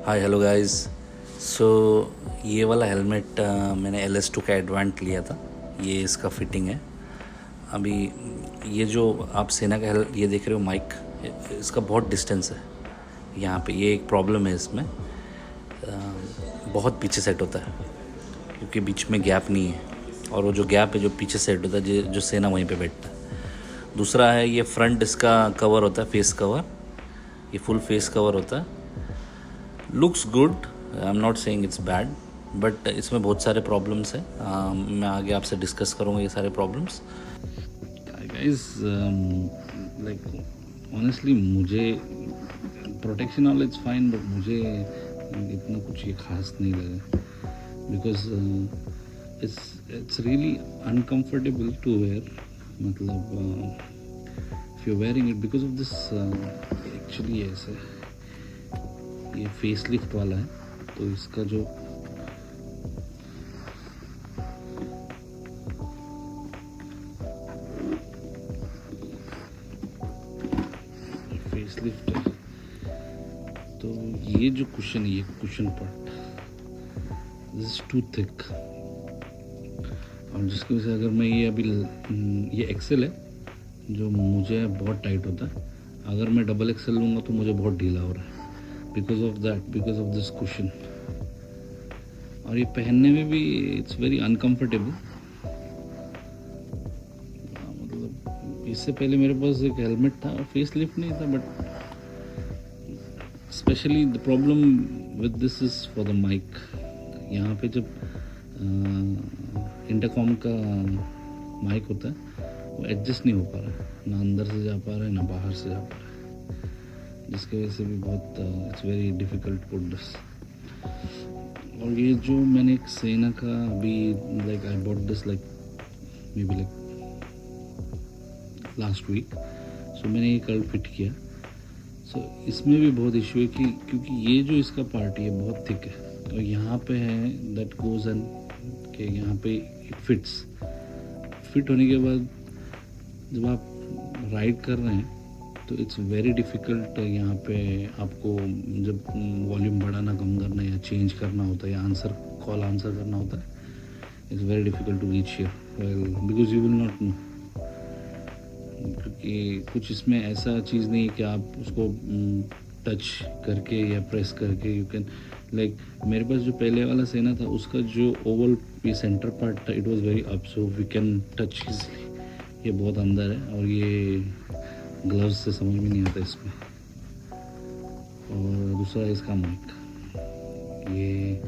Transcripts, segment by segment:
Hi hello guys. सो ये वाला helmet मैंने LS2 का एडवांट लिया था। ये इसका फिटिंग है। अभी ये जो आप सेना का ये देख रहे हो माइक, इसका बहुत डिस्टेंस है यहाँ पे। ये एक प्रॉब्लम है इसमें। बहुत पीछे सेट होता है क्योंकि बीच में गैप नहीं है, और वो जो गैप है जो पीछे सेट होता है जो सेना वहीं पे बैठता है। दूसरा है ये फ्रंट इसका कवर होता है, फेस कवर। ये फुल फेस कवर होता है। Looks good, I am not saying it's bad, but इसमें बहुत सारे प्रॉब्लम्स हैं। मैं आगे आपसे डिस्कस करूँगा ये सारे प्रॉब्लम्स। गाइस, लाइक ऑनेस्टली मुझे protection all it's fine, but मुझे इतना कुछ ये खास नहीं लगा because it's really uncomfortable to wear. मतलब if you wearing it because of this, actually ऐसे ये फेस लिफ्ट वाला है, तो इसका जो फेस लिफ्ट है, तो ये जो कुशन है, ये cushion part this is too thick, और जिसकी वजह से अगर मैं ये अभी ये एक्सेल है जो मुझे बहुत टाइट होता है, अगर मैं डबल एक्सेल लूँगा तो मुझे बहुत ढीला हो रहा है because of that, because of this cushion. और ये पहनने में भी इट्स वेरी अनकम्फर्टेबल। मतलब इससे पहले मेरे पास एक हेलमेट था, फेस लिफ्ट नहीं था, but specially the problem with this is for the mike. यहाँ पे जब इंटरकॉम का माइक होता है वो एडजस्ट नहीं हो पा रहा है, ना अंदर से जा पा रहा है ना बाहर से जा पा रहा है, जिसकी वजह से भी बहुत it's very difficult put this. और ये जो मैंने एक सेना का अभी like I bought this like maybe like last week, so मैंने ये कल फिट किया। सो इसमें भी बहुत इशू है कि क्योंकि ये जो इसका पार्ट है बहुत थिक है, और यहाँ पे है दैट गोज एंड कि यहाँ पे इट फिट होने के बाद जब आप राइड कर रहे हैं तो इट्स वेरी डिफ़िकल्ट यहाँ पे आपको जब वॉल्यूम बढ़ाना कम करना या चेंज करना होता है या कॉल आंसर करना होता है, it's very difficult to reach here well because you will not know, क्योंकि कुछ इसमें ऐसा चीज़ नहीं है कि आप उसको टच करके या प्रेस करके यू कैन लाइक मेरे पास जो पहले वाला सेना था उसका जो ओवल ये सेंटर पार्ट था, it was very up, so we can touch easily. ये बहुत अंदर है और ये ग्लव्स से समझ में नहीं आता इसमें। और दूसरा इसका माइक, ये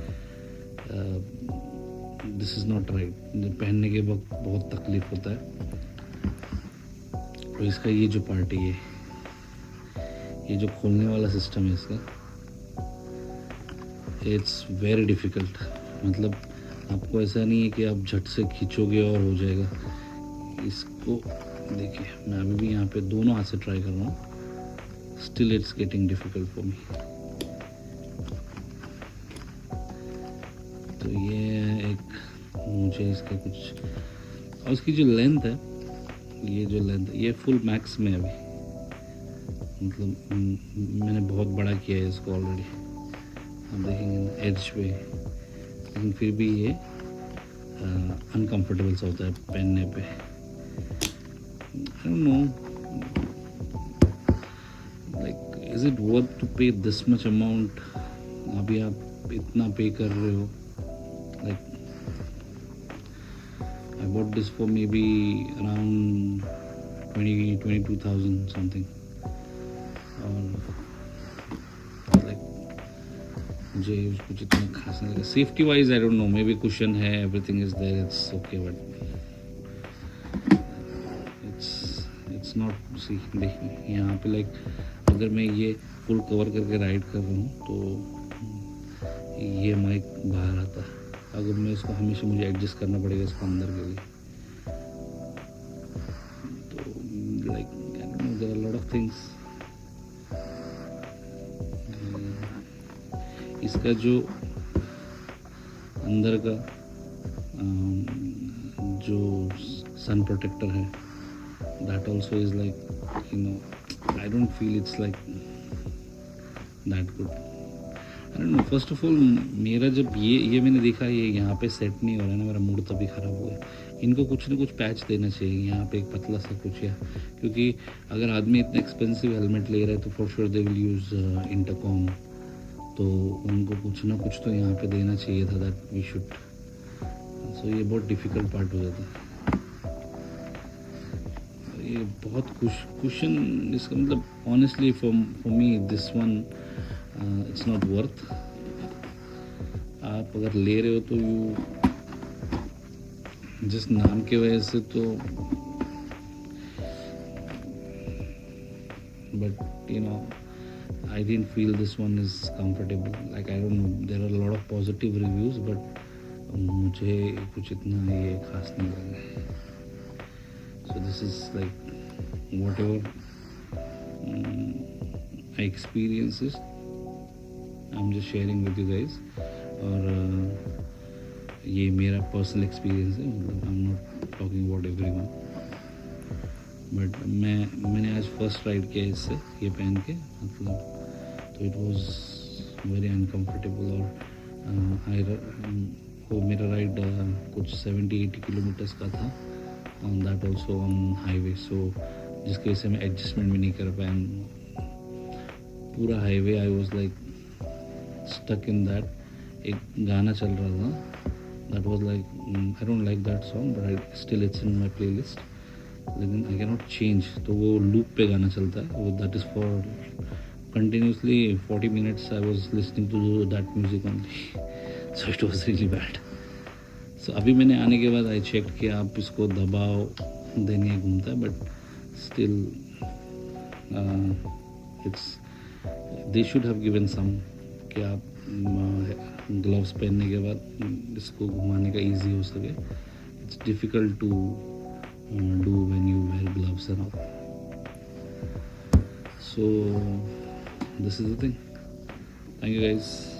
दिस इज़ नॉट राइट, पहनने के वक्त बहुत तकलीफ होता है। और इसका ये जो पार्ट है, ये जो खोलने वाला सिस्टम है इसका, इट्स वेरी डिफ़िकल्ट। मतलब आपको ऐसा नहीं है कि आप झट से खींचोगे और हो जाएगा। इसको देखिए, मैं अभी भी यहाँ पे दोनों हाथ से ट्राई कर रहा हूँ, still it's getting difficult for me. तो ये एक मुझे इसका कुछ, और उसकी जो लेंथ है, ये जो लेंथ है ये फुल मैक्स में अभी, मतलब मैंने बहुत बड़ा किया है इसको ऑलरेडी, आप देखेंगे एज पे, लेकिन फिर भी ये अनकम्फर्टेबल सा होता है पहनने पे। I don't know like is it worth to pay this much amount. अभी आप इतना पे कर रहे हो, like I bought this for maybe around 22,000 something, और मुझे कुछ इतना खास नहीं लगा। Safety wise I don't know, maybe cushion है, everything is there, it's okay, but it's not. See देखिए यहाँ पे लाइक अगर मैं ये फुल कवर करके राइड कर रहा हूँ तो ये माइक बाहर आता है, अगर मैं इसको हमेशा मुझे एडजस्ट करना पड़ेगा इसको अंदर के लिए। तो like there are lot of things. इसका जो अंदर का जो सन प्रोटेक्टर है, that also is like you know, I don't feel it's like that good. No first of all मेरा जब ये मैंने देखा ये यहाँ पे सेट नहीं हो रहा है ना, मेरा मूड तभी ख़राब हो गया। इनको कुछ ना कुछ पैच देना चाहिए यहाँ पे, एक पतला सा कुछ या, क्योंकि अगर आदमी इतना एक्सपेंसिव हेलमेट ले रहा है तो for sure they will use intercom, तो उनको कुछ ना कुछ तो यहाँ पे देना चाहिए था, दैट वी शुड। सो ये बहुत डिफ़िकल्ट पार्ट हो जाता है। ये बहुत कुशन इसका मतलब honestly for me this one it's not worth. आप अगर ले रहे हो तो यू जिस नाम के वजह से तो, but you know I didn't feel this one is comfortable. Like I don't know, there are a lot of positive reviews, but मुझे कुछ इतना ये खास नहीं लगा। So this is like whatever I experiences, I'm just sharing with you guys. और ये मेरा पर्सनल एक्सपीरियंस है, मतलब I am not talking about everyone. But मैंने आज फर्स्ट राइड किया इससे, ये पहन के, मतलब तो इट वाज वेरी अनकम्फर्टेबल। और वो मेरा राइड कुछ 70-80 किलोमीटर्स का था, on that also on highway, so जिसकी वजह से मैं एडजस्टमेंट भी नहीं कर पाया। पूरा highway I was like stuck in that. एक गाना चल रहा था, that was like, I don't like that song but I still it's in my play list, लेकिन आई कैन नॉट चेंज। तो वो लूप पे गाना चलता है, वो that is for continuously 40 minutes I was listening to that music only, so it was really bad. So अभी मैंने आने के बाद आई चेक कि आप इसको दबाओ देन ये घूमता है, but still it's, they should have given some कि आप ग्लव्स पहनने के बाद इसको घुमाने का इजी हो सके। It's difficult to do when you wear gloves and all. So this is the thing. Thank you guys.